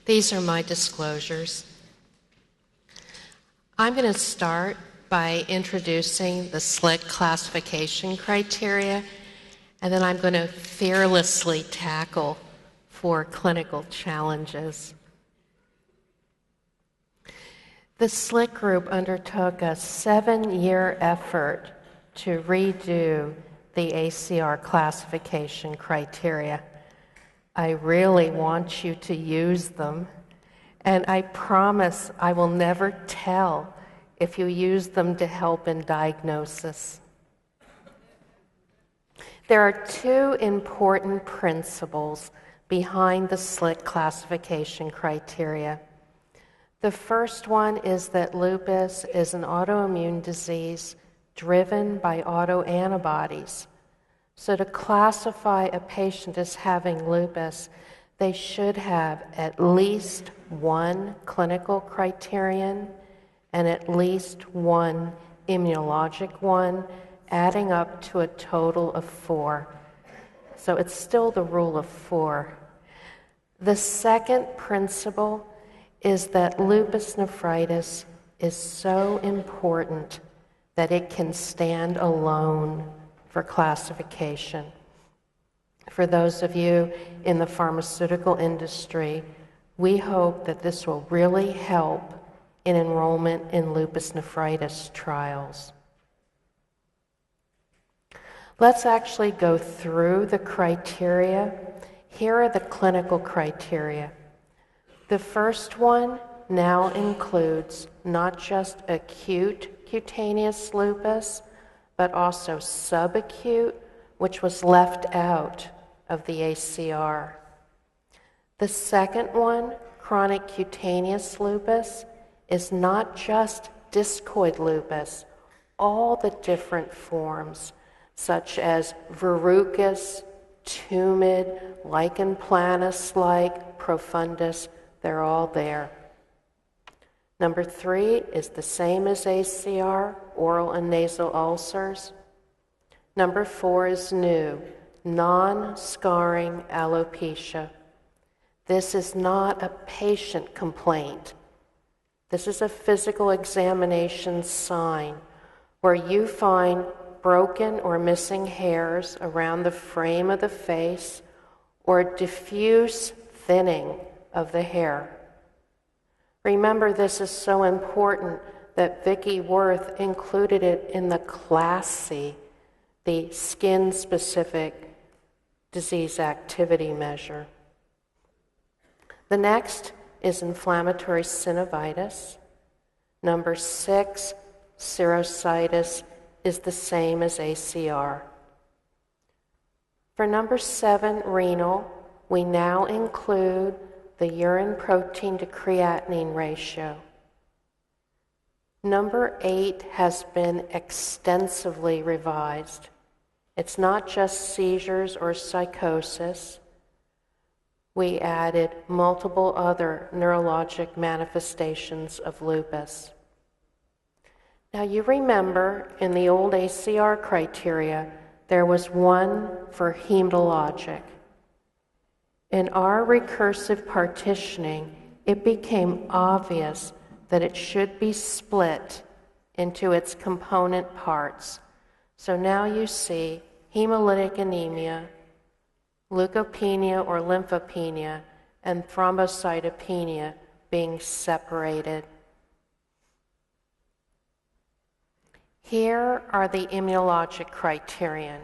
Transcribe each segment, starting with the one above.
These are my disclosures. I'm going to start by introducing the SLIC classification criteria, and then I'm going to fearlessly tackle 4 clinical challenges. The SLIC group undertook a 7-year effort to redo the ACR classification criteria. I really want you to use them, and I promise I will never tell if you use them to help in diagnosis. There are 2 important principles behind the SLIC classification criteria. The first one is that lupus is an autoimmune disease driven by autoantibodies. So to classify a patient as having lupus, they should have at least 1 clinical criterion and at least 1 immunologic one, adding up to a total of 4. So it's still the rule of 4. The second principle is that lupus nephritis is so important that it can stand alone for classification. For those of you in the pharmaceutical industry, we hope that this will really help in enrollment in lupus nephritis trials. Let's actually go through the criteria. Here are the clinical criteria. The first one now includes not just acute cutaneous lupus, but also subacute, which was left out of the ACR. The second one, chronic cutaneous lupus, is not just discoid lupus, all the different forms, such as verrucous, tumid, lichen planus-like, profundus, they're all there. Number 3 is the same as ACR, oral and nasal ulcers. Number 4 is new, non-scarring alopecia. This is not a patient complaint. This is a physical examination sign where you find broken or missing hairs around the frame of the face or diffuse thinning of the hair. Remember, this is so important that Vicki Worth included it in the Class C, the skin-specific disease activity measure. The next is inflammatory synovitis. Number 6, serositis, is the same as ACR. For number 7, renal, we now include the urine protein to creatinine ratio. Number 8 has been extensively revised. It's not just seizures or psychosis. We added multiple other neurologic manifestations of lupus. Now you remember in the old ACR criteria, there was 1 for hematologic. In our recursive partitioning, it became obvious that it should be split into its component parts. So now you see hemolytic anemia, leukopenia or lymphopenia, and thrombocytopenia being separated. Here are the immunologic criterion.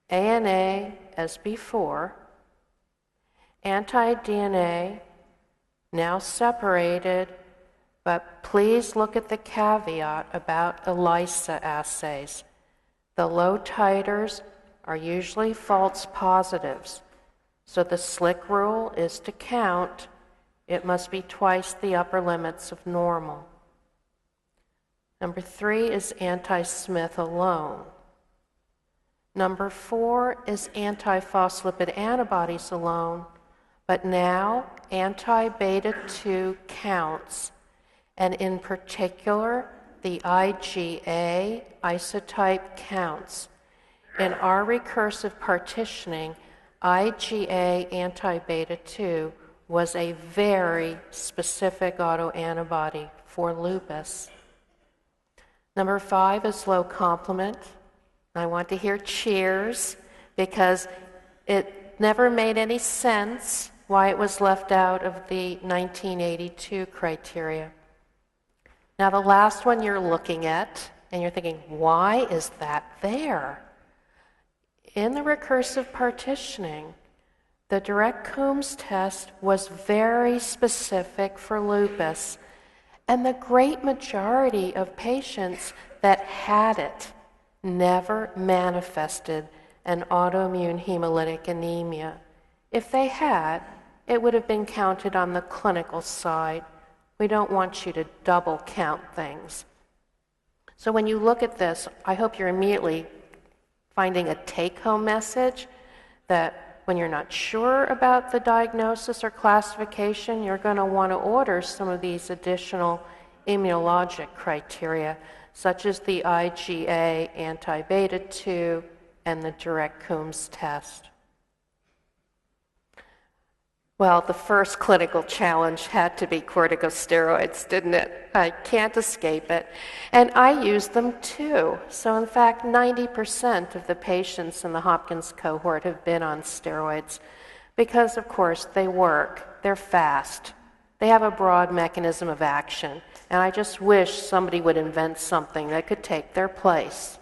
ANA as before, anti-DNA now separated, but please look at the caveat about ELISA assays. The low titers are usually false positives, so the SLIC rule is to count, it must be twice the upper limits of normal. Number 3 is anti-Smith alone. Number 4 is anti-phospholipid antibodies alone, but now anti-beta 2 counts, and in particular, the IgA isotype counts. In our recursive partitioning, IgA anti-beta 2 was a very specific autoantibody for lupus. Number 5 is low complement. I want to hear cheers because it never made any sense why it was left out of the 1982 criteria. Now the last one you're looking at, and you're thinking, why is that there? In the recursive partitioning, the direct Coombs test was very specific for lupus, and the great majority of patients that had it never manifested an autoimmune hemolytic anemia. If they had, it would have been counted on the clinical side. We don't want you to double count things. So when you look at this, I hope you're immediately finding a take-home message that when you're not sure about the diagnosis or classification, you're going to want to order some of these additional immunologic criteria, such as the IgA, anti-beta 2, and the direct Coombs test. Well, the first clinical challenge had to be corticosteroids, didn't it? I can't escape it. And I use them too. So in fact, 90% of the patients in the Hopkins cohort have been on steroids because, of course, they work, they're fast, they have a broad mechanism of action, and I just wish somebody would invent something that could take their place.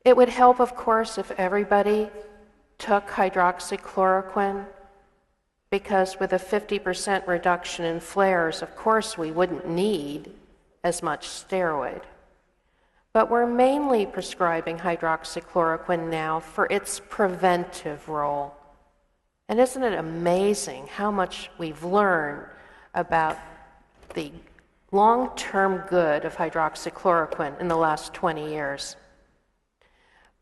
It would help, of course, if everybody took hydroxychloroquine, because with a 50% reduction in flares, of course, we wouldn't need as much steroid. But we're mainly prescribing hydroxychloroquine now for its preventive role. And isn't it amazing how much we've learned about the long-term good of hydroxychloroquine in the last 20 years?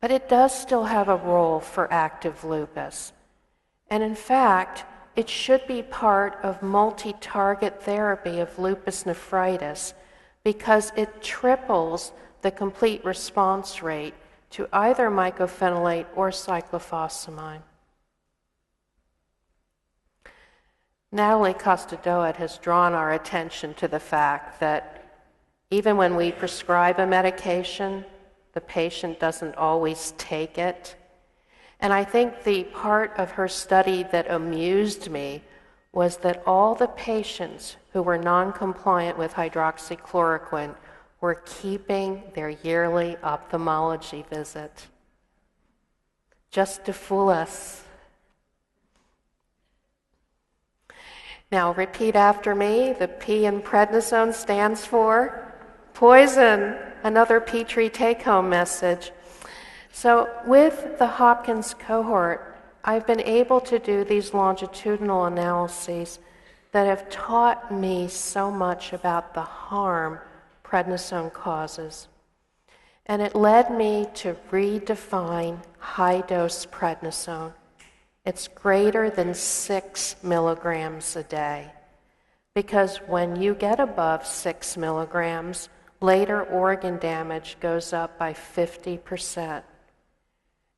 But it does still have a role for active lupus. And in fact, it should be part of multi-target therapy of lupus nephritis because it triples the complete response rate to either mycophenolate or cyclophosphamide. Natalie Costadoet has drawn our attention to the fact that even when we prescribe a medication, the patient doesn't always take it. And I think the part of her study that amused me was that all the patients who were non-compliant with hydroxychloroquine were keeping their yearly ophthalmology visit. Just to fool us. Now repeat after me. The P in prednisone stands for poison. Another Petri take-home message. So with the Hopkins cohort, I've been able to do these longitudinal analyses that have taught me so much about the harm prednisone causes. And it led me to redefine high-dose prednisone. It's greater than 6 milligrams a day. Because when you get above 6 milligrams, later organ damage goes up by 50%.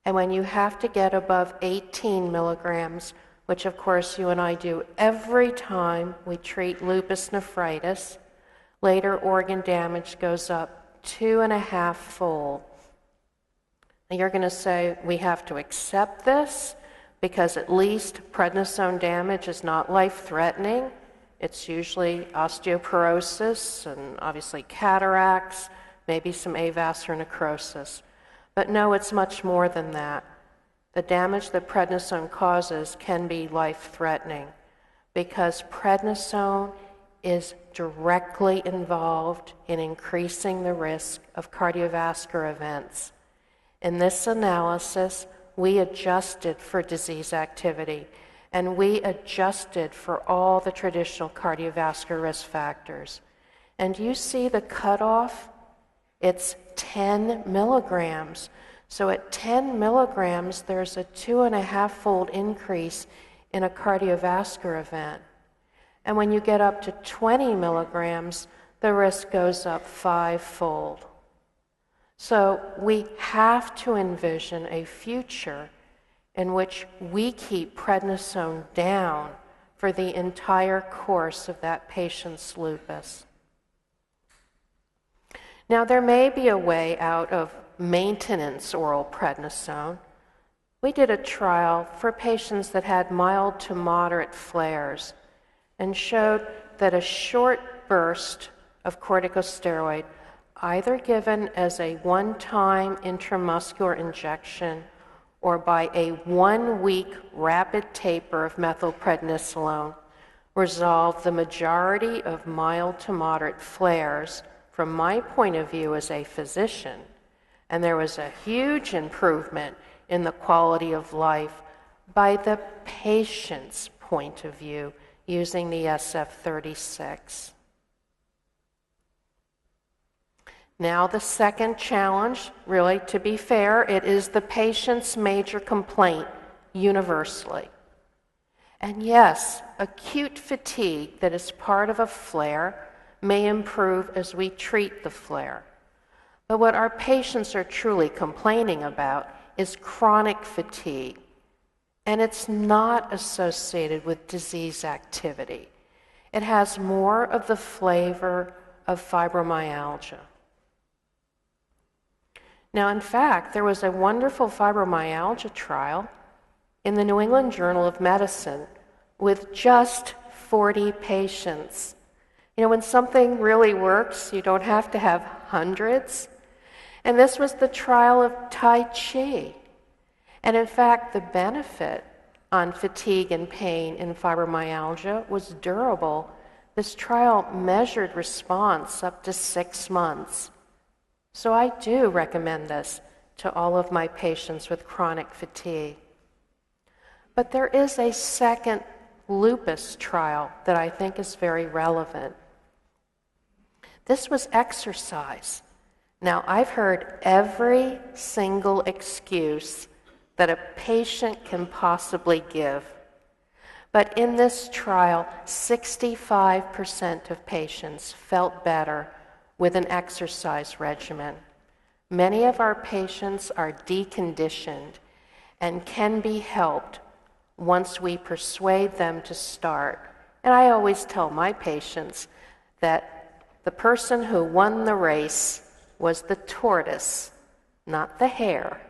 And when you have to get above 18 milligrams, which of course you and I do every time we treat lupus nephritis, later organ damage goes up 2.5-fold. Now you're going to say, we have to accept this because at least prednisone damage is not life-threatening. It's usually osteoporosis and obviously cataracts, maybe some avascular necrosis. But no, it's much more than that. The damage that prednisone causes can be life-threatening because prednisone is directly involved in increasing the risk of cardiovascular events. In this analysis, we adjusted for disease activity, and we adjusted for all the traditional cardiovascular risk factors. And you see the cutoff? It's 10 milligrams. So at 10 milligrams, there's a 2.5-fold increase in a cardiovascular event. And when you get up to 20 milligrams, the risk goes up 5-fold. So we have to envision a future in which we keep prednisone down for the entire course of that patient's lupus. Now, there may be a way out of maintenance oral prednisone. We did a trial for patients that had mild to moderate flares and showed that a short burst of corticosteroid, either given as a one-time intramuscular injection or by a 1-week rapid taper of methylprednisolone, resolved the majority of mild to moderate flares from my point of view as a physician. And there was a huge improvement in the quality of life by the patient's point of view using the SF-36. Now the second challenge, really to be fair, it is the patient's major complaint universally. And yes, acute fatigue that is part of a flare may improve as we treat the flare. But what our patients are truly complaining about is chronic fatigue, and it's not associated with disease activity. It has more of the flavor of fibromyalgia. Now, in fact, there was a wonderful fibromyalgia trial in the New England Journal of Medicine with just 40 patients. You know, when something really works, you don't have to have hundreds. And this was the trial of Tai Chi. And in fact, the benefit on fatigue and pain in fibromyalgia was durable. This trial measured response up to 6 months. So I do recommend this to all of my patients with chronic fatigue. But there is a second lupus trial that I think is very relevant. This was exercise. Now, I've heard every single excuse that a patient can possibly give. But in this trial, 65% of patients felt better with an exercise regimen. Many of our patients are deconditioned and can be helped once we persuade them to start. And I always tell my patients that the person who won the race was the tortoise, not the hare.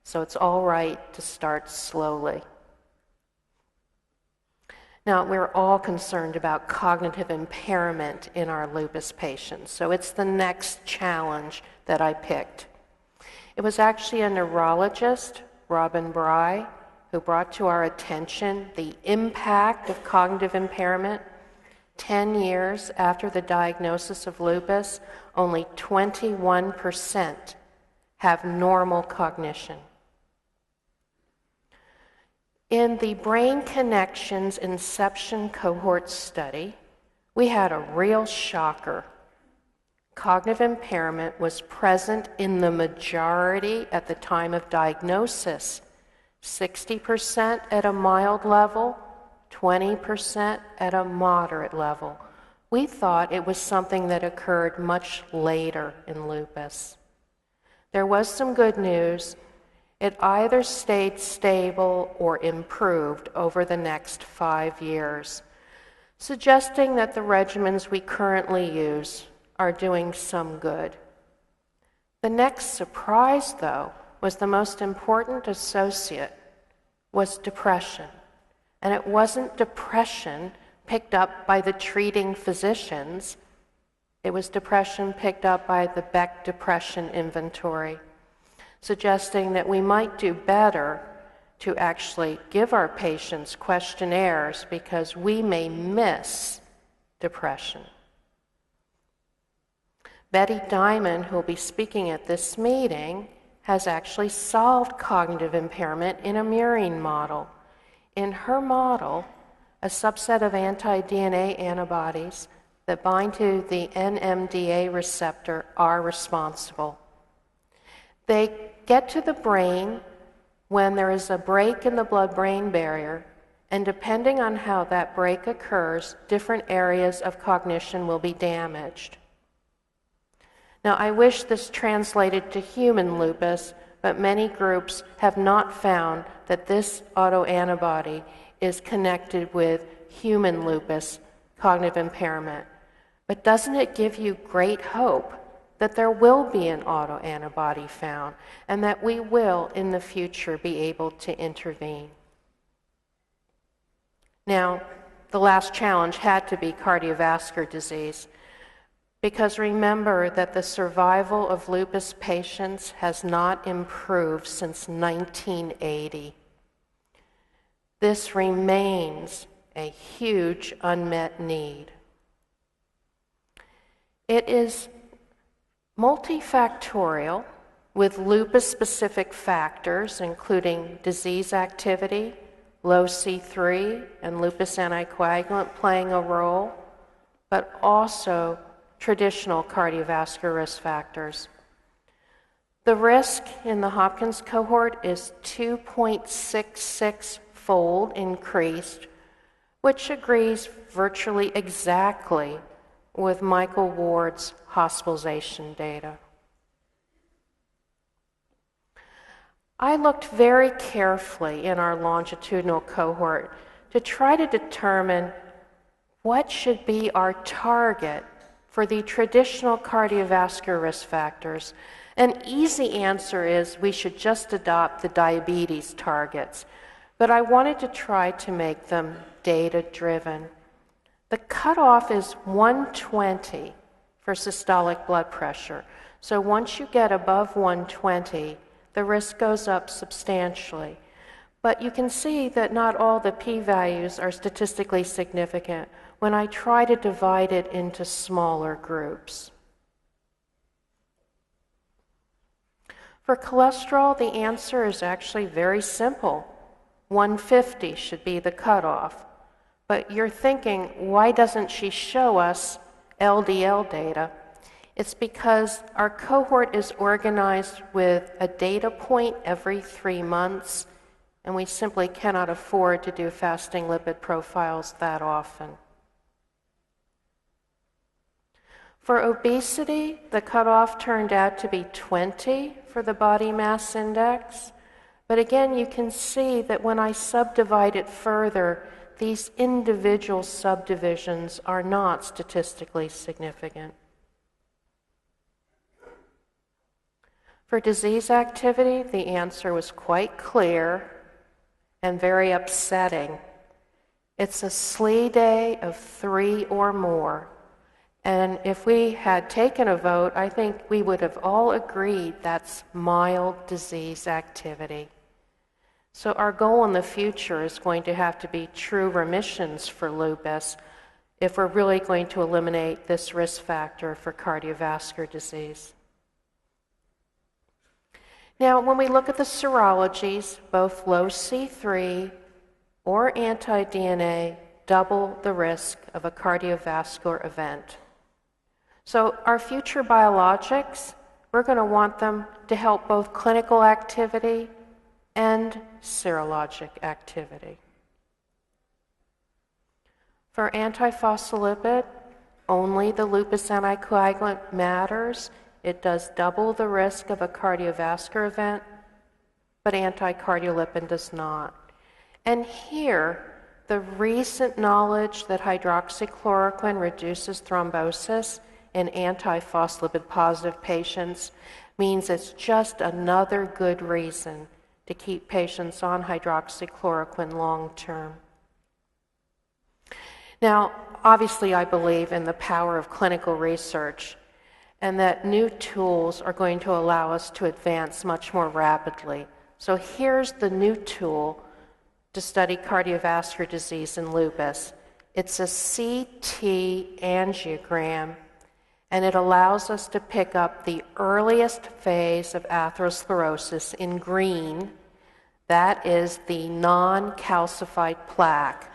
So it's all right to start slowly. Now, we're all concerned about cognitive impairment in our lupus patients, so it's the next challenge that I picked. It was actually a neurologist, Robin Bry, who brought to our attention the impact of cognitive impairment. 10 years after the diagnosis of lupus, only 21% have normal cognition. In the Brain Connections Inception Cohort study, we had a real shocker. Cognitive impairment was present in the majority at the time of diagnosis, 60% at a mild level, 20% at a moderate level. We thought it was something that occurred much later in lupus. There was some good news. It either stayed stable or improved over the next 5 years, suggesting that the regimens we currently use are doing some good. The next surprise, though, was the most important associate was depression. And it wasn't depression picked up by the treating physicians. It was depression picked up by the Beck Depression Inventory, suggesting that we might do better to actually give our patients questionnaires because we may miss depression. Betty Diamond, who will be speaking at this meeting, has actually solved cognitive impairment in a murine model. In her model, a subset of anti-DNA antibodies that bind to the NMDA receptor are responsible. They get to the brain when there is a break in the blood-brain barrier, and depending on how that break occurs, different areas of cognition will be damaged. Now, I wish this translated to human lupus, but many groups have not found that this autoantibody is connected with human lupus cognitive impairment. But doesn't it give you great hope that there will be an autoantibody found and that we will in the future be able to intervene? Now, the last challenge had to be cardiovascular disease, because remember that the survival of lupus patients has not improved since 1980. This remains a huge unmet need. It is multifactorial, with lupus-specific factors including disease activity, low C3, and lupus anticoagulant playing a role, but also traditional cardiovascular risk factors. The risk in the Hopkins cohort is 2.66-fold increased, which agrees virtually exactly with Michael Ward's hospitalization data. I looked very carefully in our longitudinal cohort to try to determine what should be our target for the traditional cardiovascular risk factors. An easy answer is we should just adopt the diabetes targets, but I wanted to try to make them data-driven. The cutoff is 120 for systolic blood pressure. So once you get above 120, the risk goes up substantially. But you can see that not all the p-values are statistically significant when I try to divide it into smaller groups. For cholesterol, the answer is actually very simple. 150 should be the cutoff. But you're thinking, why doesn't she show us LDL data? It's because our cohort is organized with a data point every 3 months, and we simply cannot afford to do fasting lipid profiles that often. For obesity, the cutoff turned out to be 20 for the body mass index. But again, you can see that when I subdivide it further, these individual subdivisions are not statistically significant. For disease activity, the answer was quite clear and very upsetting. It's a SLE day of 3 or more. And if we had taken a vote, I think we would have all agreed that's mild disease activity. So our goal in the future is going to have to be true remissions for lupus if we're really going to eliminate this risk factor for cardiovascular disease. Now, when we look at the serologies, both low C3 or anti-DNA double the risk of a cardiovascular event. So our future biologics, we're going to want them to help both clinical activity and serologic activity. For antiphospholipid, only the lupus anticoagulant matters. It does double the risk of a cardiovascular event, but anticardiolipin does not. And here, the recent knowledge that hydroxychloroquine reduces thrombosis in antiphospholipid positive patients means it's just another good reason to keep patients on hydroxychloroquine long term. Now, obviously I believe in the power of clinical research and that new tools are going to allow us to advance much more rapidly. So here's the new tool to study cardiovascular disease in lupus. It's a CT angiogram, and it allows us to pick up the earliest phase of atherosclerosis in green. That is the non-calcified plaque.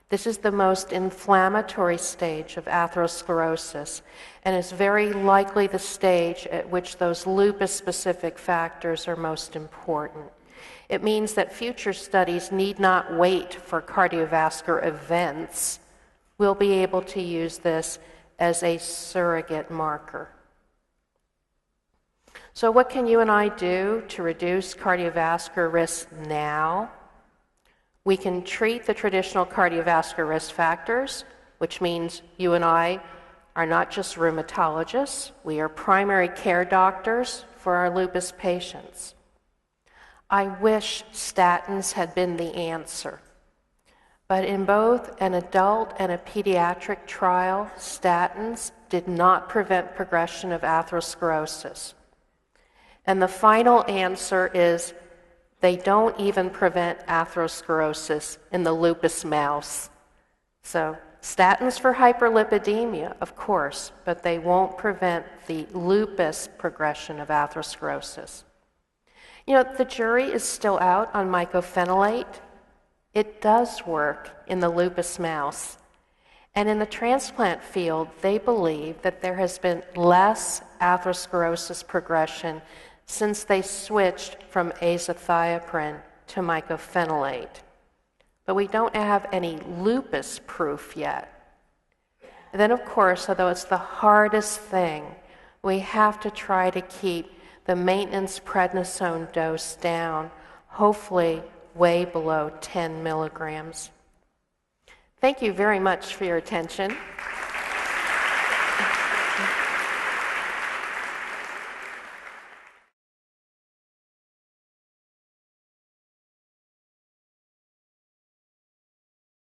This is the most inflammatory stage of atherosclerosis, and is very likely the stage at which those lupus-specific factors are most important. It means that future studies need not wait for cardiovascular events. We'll be able to use this as a surrogate marker. So what can you and I do to reduce cardiovascular risk now? We can treat the traditional cardiovascular risk factors, which means you and I are not just rheumatologists, we are primary care doctors for our lupus patients. I wish statins had been the answer, but in both an adult and a pediatric trial, statins did not prevent progression of atherosclerosis. And the final answer is they don't even prevent atherosclerosis in the lupus mouse. So statins for hyperlipidemia, of course, but they won't prevent the lupus progression of atherosclerosis. You know, the jury is still out on mycophenolate. It does work in the lupus mouse. And in the transplant field, they believe that there has been less atherosclerosis progression since they switched from azathioprine to mycophenolate. But we don't have any lupus proof yet. And then, of course, although it's the hardest thing, we have to try to keep the maintenance prednisone dose down, hopefully way below 10 milligrams. Thank you very much for your attention.